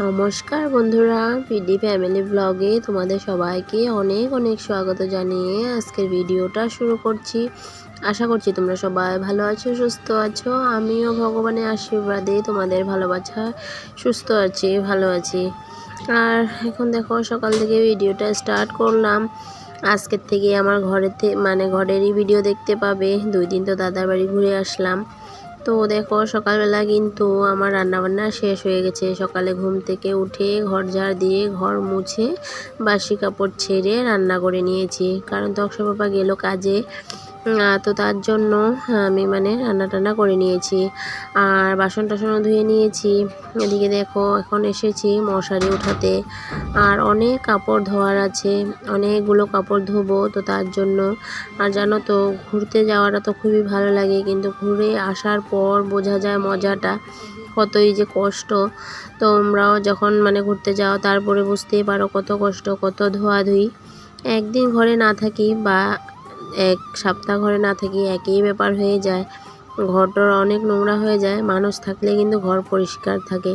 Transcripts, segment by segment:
নমস্কার বন্ধুরা, PD family ব্লগে তোমাদের সবাইকে অনেক অনেক স্বাগত জানিয়ে আজকের ভিডিওটা শুরু করছি। আশা করছি তোমরা সবাই ভালো আছো, সুস্থ আছো। আমিও ভগবানের আশীর্বাদে তোমাদের ভালোবাসা সুস্থ আছি, ভালো আছি। আর এখন দেখো সকাল থেকে ভিডিওটা স্টার্ট করলাম। আজকের থেকে আমার ঘরেরই ভিডিও দেখতে পাবে। 2 দিন তো দাদার বাড়ি ঘুরে আসলাম। তো দেখো সকালবেলা কিন্তু আমার রান্নাবান্না শেষ হয়ে গেছে। সকালে ঘুম থেকে উঠে ঘর ঝাড় দিয়ে ঘর মুছে বাসি কাপড় ছেড়ে রান্না করে নিয়েছি, কারণ তকসা বাবা গেল কাজে। তো তার জন্য আমি রান্না টান্না করে নিয়েছি আর বাসন টাসনও ধুয়ে নিয়েছি। এদিকে দেখো এখন এসেছি মশারি উঠাতে, আর অনেক কাপড় ধোয়ার আছে, অনেকগুলো কাপড় ধোবো। তো তার জন্য আর জানো তো ঘুরতে যাওয়াটা তো খুবই ভালো লাগে, কিন্তু ঘুরে আসার পর বোঝা যায় মজাটা কতই যে কষ্ট। তোমরাও যখন ঘুরতে যাও তারপরে বুঝতেই পারো কত কষ্ট, কত ধোয়াধুয়ি। একদিন ঘরে না থাকি বা 1 সপ্তাহ ঘরে না থাকি একই ব্যাপার হয়ে যায়। ঘরটার অনেক নোংরা হয়ে যায়। মানুষ থাকলে কিন্তু ঘর পরিষ্কার থাকে।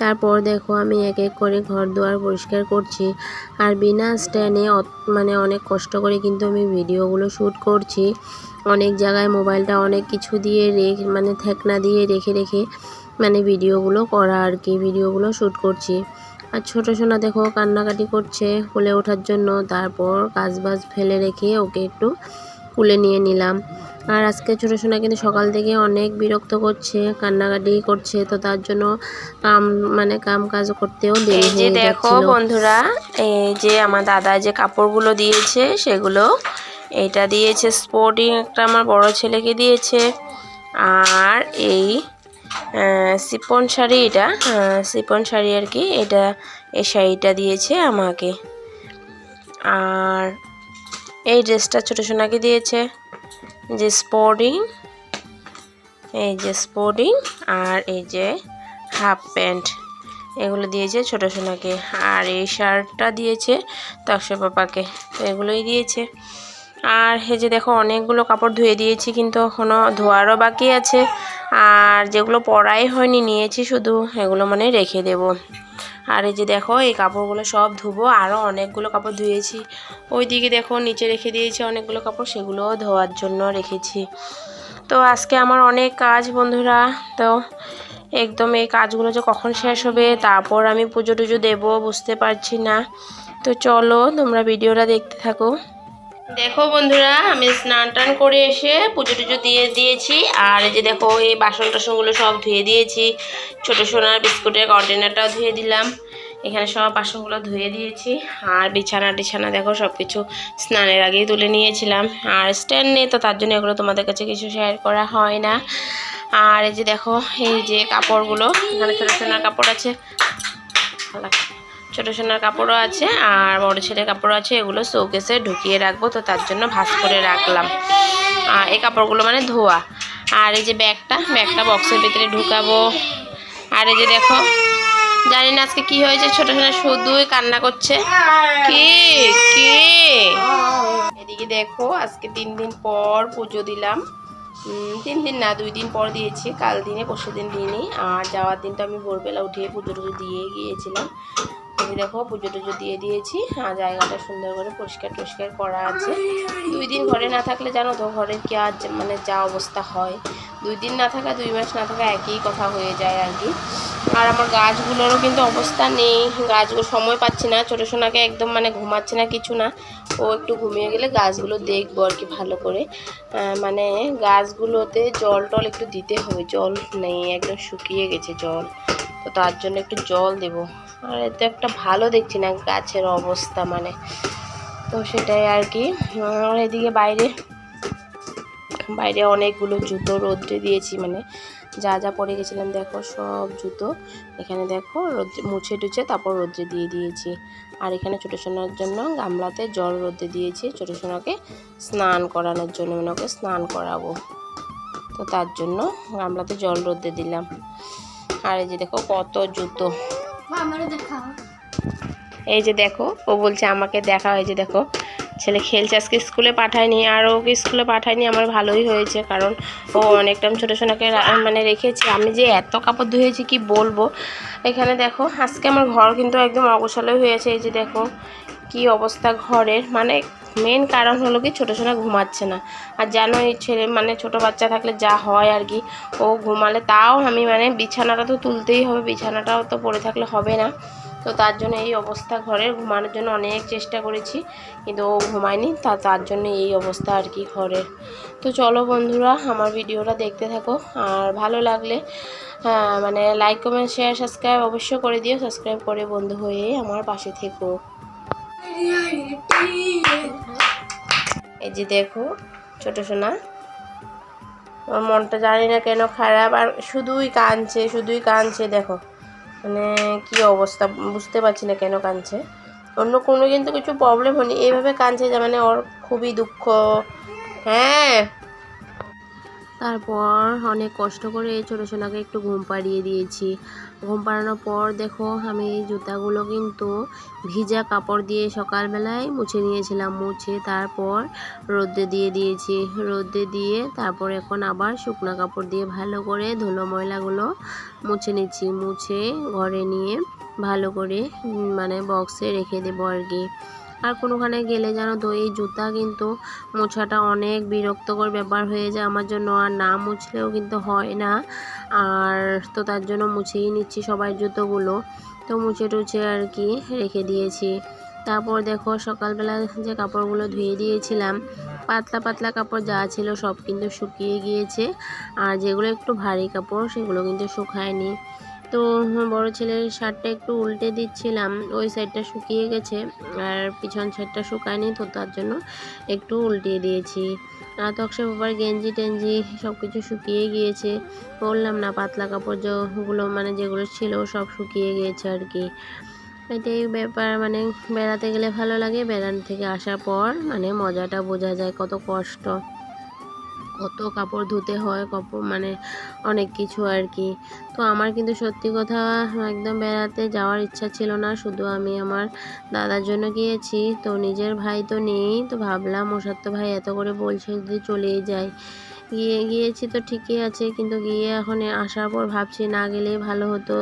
তারপর দেখো আমি এক এক করে ঘর দুয়ার পরিষ্কার করছি, আর বিনা স্ট্যান্ডে অনেক কষ্ট করে কিন্তু আমি ভিডিওগুলো শ্যুট করছি। অনেক জায়গায় মোবাইলটা অনেক কিছু দিয়ে ঠেকনা দিয়ে রেখে রেখে ভিডিওগুলো করা আর কি, ভিডিওগুলো শ্যুট করছি। আর ছোটো সোনা দেখো কান্নাকাটি করছে কোলে ওঠার জন্য। তারপর কাজবাজ ফেলে রেখে ওকে একটু কুলে নিয়ে নিলাম। আর আজকে ছোটো সোনা কিন্তু সকাল থেকে অনেক বিরক্ত করছে, কান্নাকাটি করছে। তো তার জন্য কাম কাজ করতেও দেরি হয়ে যাচ্ছিল। দেখো বন্ধুরা, এই যে আমার দাদা যে কাপড়গুলো দিয়েছে সেগুলো, এটা দিয়েছে স্পোর্টিং একটা আমার বড় ছেলেকে দিয়েছে, আর এই শিফন শাড়ি, এটা শিফন শাড়ি আর কি, এটা এই শাড়িটা দিয়েছে আমাকে। আর এই ড্রেসটা ছোটো সোনাকে দিয়েছে, যে স্পোর্টিং, এই যে স্পোর্টিং, আর এই যে হাফ প্যান্ট, এগুলো দিয়েছে ছোটো সোনাকে। আর এই শার্টটা দিয়েছে তকসা পাপাকে। তো এগুলোই দিয়েছে। আর এই যে দেখো অনেকগুলো কাপড় ধুয়ে দিয়েছি, কিন্তু এখনও ধোয়ারও বাকি আছে। আর যেগুলো পরাই হয়নি নিয়েছি শুধু, এগুলো রেখে দেব। আর এই যে দেখো এই কাপড়গুলো সব ধুবো। আরও অনেকগুলো কাপড় ধুয়েছি, ওই দিকে দেখো নিচে রেখে দিয়েছি অনেকগুলো কাপড়, সেগুলোও ধোয়ার জন্য রেখেছি। তো আজকে আমার অনেক কাজ বন্ধুরা। তো একদম এই কাজগুলো যে কখন শেষ হবে, তারপর আমি পুজো টুজো দেবো বুঝতে পারছি না। তো চলো তোমরা ভিডিওটা দেখতে থাকো। দেখো বন্ধুরা, আমি স্নান টান করে এসে পুজো টুজো দিয়ে দিয়েছি। আর এই যে দেখো এই বাসন টাসনগুলো সব ধুয়ে দিয়েছি। ছোটো সোনার বিস্কুটের কন্টেনারটাও ধুয়ে দিলাম। এখানে সব বাসনগুলো ধুয়ে দিয়েছি। আর বিছানা টিছানা দেখো সব কিছু স্নানের আগেই তুলে নিয়েছিলাম। আর স্ট্যান্ড নেই, তো তার জন্য এগুলো তোমাদের কাছে কিছু শেয়ার করা হয় না। আর এই যে দেখো এই যে কাপড়গুলো, এখানে ছোটো সোনার কাপড় আছে, ছোটো সোনার কাপড়ও আছে, আর বড় ছেলের কাপড়ও আছে। এগুলো শোকেসে ঢুকিয়ে রাখবো, তো তার জন্য ভাঁজ করে রাখলাম। আর এই কাপড়গুলো ধোয়া। আর এই যে ব্যাগটা বক্সের ভিতরে ঢুকাবো। আর এই যে দেখো, জানি না আজকে কি হয়েছে, ছোটো সোনা শুধুই কান্না করছে। কে কে এদিকে দেখো আজকে 3 দিন পর পুজো দিলাম। 3 দিন না, 2 দিন পর দিয়েছি। কাল দিনে পরশু দিন দিইনি। আর যাওয়ার দিন তো আমি ভোরবেলা উঠিয়ে পুজো টুজো দিয়ে গিয়েছিলাম। এই দেখো পুজো টুজো দিয়ে দিয়েছি। আর জায়গাটা সুন্দর করে পরিষ্কার টরিষ্কার করা আছে। 2 দিন ঘরে না থাকলে জানো তো ঘরের কি আর যা অবস্থা হয়। 2 দিন না থাকা 2 মাস না থাকা একই কথা হয়ে যায় আর কি। আর আমার গাছগুলোরও কিন্তু অবস্থা নেই, গাছগুলো সময় পাচ্ছি না। ছোটো সোনাকে একদম ঘুমাচ্ছে না, কিছু না। ও একটু ঘুমিয়ে গেলে গাছগুলো দেখবো আর কি ভালো করে। গাছগুলোতে জল টল একটু দিতে হবে, জল নেই, একদম শুকিয়ে গেছে জল। তো তার জন্য একটু জল দেব। আর এতে একটা ভালো দেখছি না গাছের অবস্থা, তো সেটাই আর কি। আর এদিকে বাইরে অনেকগুলো জুতো রোদ্রে দিয়েছি, যা যা পরে গেছিলাম দেখো সব জুতো এখানে দেখো রোদ্রে মুছে টুছে তারপর রোদ্রে দিয়ে দিয়েছি। আর এখানে ছোটো সোনার জন্য গামলাতে জল রোদ্রে দিয়েছি, ছোটো সোনাকে স্নান করানোর জন্য, ওকে স্নান করাবো। তো তার জন্য গামলাতে জল রোদ্রে দিলাম। আর এই যে দেখো কত জুতো, এই যে দেখো ও বলছে আমাকে দেখাও। এই যে দেখো ছেলে খেলছে, আজকে স্কুলে পাঠায়নি, আর ওকে স্কুলে পাঠায়নি আমার ভালোই হয়েছে, কারণ ও অনেক টাইম ছোটো সোনাকে মানে রেখেছি। আমি যে এত কাপড় ধুয়েছি কি বলবো। এখানে দেখো আজকে আমার ঘর কিন্তু একদম অগোছালো হয়েছে। এই যে দেখো কি অবস্থা ঘরের, মানে মেন কারণ হলো কি ছোটো সোনা ঘুমাচ্ছে না। আর জানো এই ছেলে মানে ছোটো বাচ্চা থাকলে যা হয় আর কি, ও ঘুমালে তাও আমি মানে বিছানাটা তো তুলতেই হবে, বিছানাটাও তো পড়ে থাকলে হবে না। তো তার জন্য এই অবস্থা ঘরের, ঘুমানোর জন্য অনেক চেষ্টা করেছি কিন্তু ও ঘুমায়নি, তার জন্য এই অবস্থা আর কি ঘরের। তো চলো বন্ধুরা আমার ভিডিওটা দেখতে থাকো, আর ভালো লাগলে মানে লাইক কমেন্ট শেয়ার সাবস্ক্রাইব অবশ্যই করে দিও। সাবস্ক্রাইব করে বন্ধু হয়ে আমার পাশে থেকো। এই যে দেখো ছোট সোনা, ওর মনটা জানি না কেন খারাপ, আর শুধুই কাঁদছে দেখো, মানে কি অবস্থা বুঝতে পারছি না কেন কাঁদছে। অন্য কোনো কিন্তু কিছু প্রবলেম হয়নি, এইভাবে কাঁদছে যে মানে ওর খুবই দুঃখ। হ্যাঁ, তারপর অনেক কষ্ট করে ছোটো সোনাকে একটু ঘুম পাড়িয়ে দিয়েছি। ঘুম পাড়ানোর পর দেখো আমি এই জুতাগুলো কিন্তু ভিজা কাপড় দিয়ে সকালবেলায় মুছে নিয়েছিলাম, মুছে তারপর রোদে দিয়ে দিয়েছি। রোদে দিয়ে তারপর এখন আবার শুকনো কাপড় দিয়ে ভালো করে ধুলো ময়লাগুলো মুছে নিচ্ছি। মুছে ঘরে নিয়ে ভালো করে মানে বক্সে রেখে দেবো আর কি। আর কোনোখানে গেলে জানো তো এই জুতা কিন্তু মোছাটা অনেক বিরক্তকর ব্যাপার হয়ে যায় আমার জন্য, আর না মুছলেও কিন্তু হয় না। আর তো তার জন্য মুছেই নিচ্ছি সবার জুতোগুলো। তো মুছে টুছে আর কি রেখে দিয়েছি। তারপর দেখো সকালবেলা যে কাপড়গুলো ধুয়ে দিয়েছিলাম, পাতলা পাতলা কাপড় যা ছিল সব কিন্তু শুকিয়ে গিয়েছে, আর যেগুলো একটু ভারী কাপড় সেগুলো কিন্তু শুকায়নি। তো বড় ছেলের শার্টটা একটু উল্টে দিচ্ছিলাম, ওই সাইডটা শুকিয়ে গেছে আর পিছন সাইডটা শুকায়নি, তো তার জন্য একটু উল্টিয়ে দিয়েছি। আর তক্সে বাবার গেঞ্জি টেঞ্জি সব কিছু শুকিয়ে গিয়েছে, বললাম না পাতলা কাপড় যেগুলো মানে যেগুলো ছিল সব শুকিয়ে গিয়েছে আর কি। এটাই ব্যাপার, মানে বেড়াতে গেলে ভালো লাগে, বেড়ানো থেকে আসার পর মানে মজাটা বোঝা যায়, কত কষ্ট, কত কাপড় ধুতে হয়, কাপড় মানে অনেক কিছু আর কি। তো আমার কিন্তু সত্যি কথা একদম বেড়াতে যাওয়ার ইচ্ছা ছিল না, শুধু আমি আমার দাদার জন্য গিয়েছি। তো নিজের ভাই তো নেই, তো ভাবলাম ওর তো ভাই এত করে বলছে যদি চলেই যাই। গিয়েছি তো ঠিকই আছে, কিন্তু গিয়ে এখন আসার পর ভাবছি না গেলেই ভালো হতো।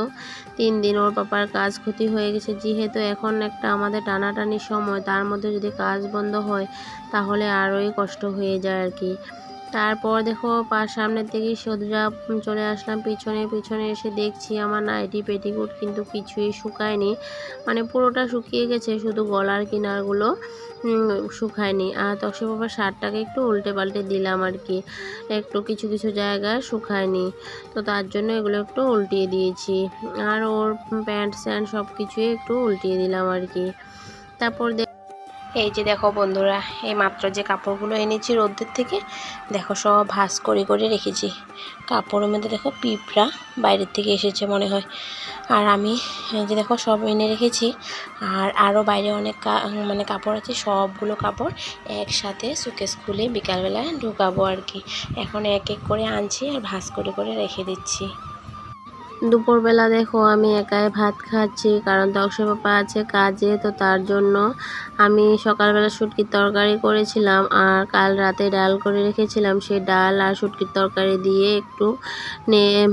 3 দিন ওর পাপার কাজ ক্ষতি হয়ে গেছে, যেহেতু এখন একটা আমাদের টানাটানির সময়, তার মধ্যে যদি কাজ বন্ধ হয় তাহলে আরোই কষ্ট হয়ে যায় আর কি। তারপর দেখো সামনের দিকে সোজা চলে আসলাম, পিছনে এসে দেখছি আমার নাইটি পেটিকুট কিন্তু কিছুই শুকায়নি, মানে পুরোটা শুকিয়ে গেছে, শুধু গলার কিনারগুলো শুকায়নি। আর তক্সে বাবার শার্টটাকে একটু উল্টে পাল্টে দিলাম আর কি, একটু কিছু কিছু জায়গায় শুকায়নি, তো তার জন্য এগুলো একটু উল্টিয়ে দিয়েছি। আর ওর প্যান্ট স্যান্ট সব কিছুই একটু উল্টিয়ে দিলাম আর কি। তারপর এই যে দেখো বন্ধুরা, এই মাত্র যে কাপড়গুলো এনেছি রোদ্রের থেকে, দেখো সব ভাঁজ করে করে রেখেছি। কাপড়ের মধ্যে দেখো পিঁপড়া বাইরের থেকে এসেছে মনে হয়। আর আমি এই যে দেখো সব এনে রেখেছি, আর আরও বাইরে অনেক মানে কাপড় আছে, সবগুলো কাপড় একসাথে সুকেস খুলে বিকালবেলায় ঢুকাবো আর কি। এখন এক এক করে আনছি আর ভাঁজ করে করে রেখে দিচ্ছি। দুপুরবেলা দেখো আমি একাই ভাত খাচ্ছি, কারণ তক্সে পাপা আছে কাজে, তো তার জন্য আমি সকালবেলা শুটকির তরকারি করেছিলাম, আর কাল রাতে ডাল করে রেখেছিলাম, সেই ডাল আর শুটকির তরকারি দিয়ে একটু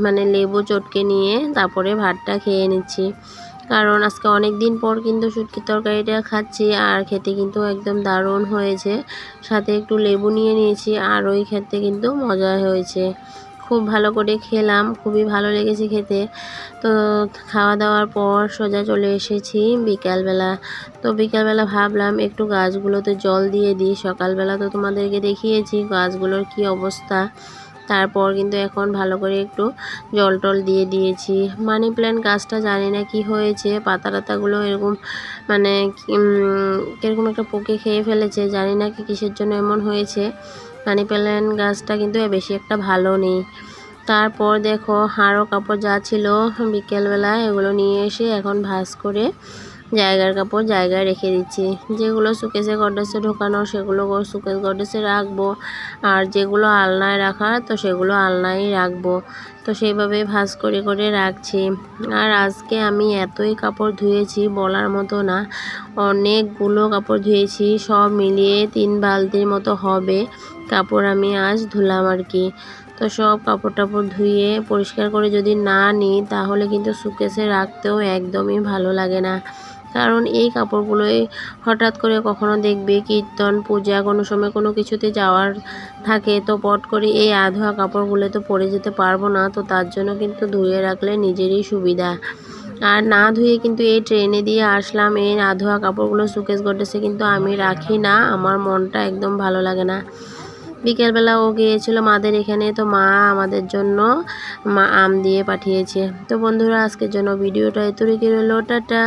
মানে লেবু চটকে নিয়ে তারপরে ভাতটা খেয়ে নিচ্ছি। কারণ আজকে অনেক দিন পর কিন্তু শুটকির তরকারিটা খাচ্ছি, আর খেতে কিন্তু একদম দারুণ হয়েছে। সাথে একটু লেবু নিয়ে নিয়েছি, আর ওই খেতে কিন্তু মজা হয়েছে, খুব ভালো করে খেলাম, খুবই ভালো লেগেছে খেতে। তো খাওয়া দাওয়ার পর সোজা চলে এসেছি বিকালবেলা। তো বিকালবেলা ভাবলাম একটু গাছগুলোতে জল দিয়ে দিই, সকালবেলা তো তোমাদেরকে দেখিয়েছি গাছগুলোর কি অবস্থা। তারপর কিন্তু এখন ভালো করে একটু জল টল দিয়ে দিয়েছি। মানি প্ল্যান্ট গাছটা জানি না কি হয়েছে, পাতা টাতাগুলো এরকম মানে কীরকম একটা পোকে খেয়ে ফেলেছে, জানি না কি কিসের জন্য এমন হয়েছে। মানি প্ল্যান্ট গাছটা কিন্তু বেশি একটা ভালো নেই। তারপর দেখো আরও কাপড় যা ছিল বিকেলবেলা এগুলো নিয়ে এসে এখন ভাঁজ করে জায়গার কাপড় জায়গায় রেখে দিচ্ছি। যেগুলো সুকেসে গডরেজে ঢোকানো সেগুলো সুকেস গডরেজে রাখবো, আর যেগুলো আলনায় রাখার তো সেগুলো আলনায় রাখবো। তো সেইভাবে ভাঁজ করে করে রাখছি। আর আজকে আমি এতই কাপড় ধুয়েছি বলার মতো না, অনেকগুলো কাপড় ধুয়েছি, সব মিলিয়ে 3 বালতির মতো হবে কাপড় আমি আজ ধুলাম আর কি। তো সব কাপড় টাপড় ধুয়ে পরিষ্কার করে যদি না নিই তাহলে কিন্তু সুকেসে রাখতেও একদমই ভালো লাগে না। কারণ এই কাপড়গুলোই হঠাৎ করে কখনো দেখবে কীর্তন পূজা কোনো সময় কোনো কিছুতে যাওয়ার থাকে, তো পট করে এই আধোয়া কাপড়গুলো তো পরে যেতে পারবো না, তো তার জন্য কিন্তু ধুয়ে রাখলে নিজেরই সুবিধা। আর না ধুয়ে কিন্তু এই ট্রেনে দিয়ে আসলাম, এই আধোয়া কাপড়গুলো সুকেস গডরেজে কিন্তু আমি রাখি না, আমার মনটা একদম ভালো লাগে না। বিকেলবেলা ও গিয়েছিল মাদের এখানে, তো মা আমাদের জন্য আম দিয়ে পাঠিয়েছে। তো বন্ধুরা আজকের জন্য ভিডিওটা এতটুকুই রইল, টাটা।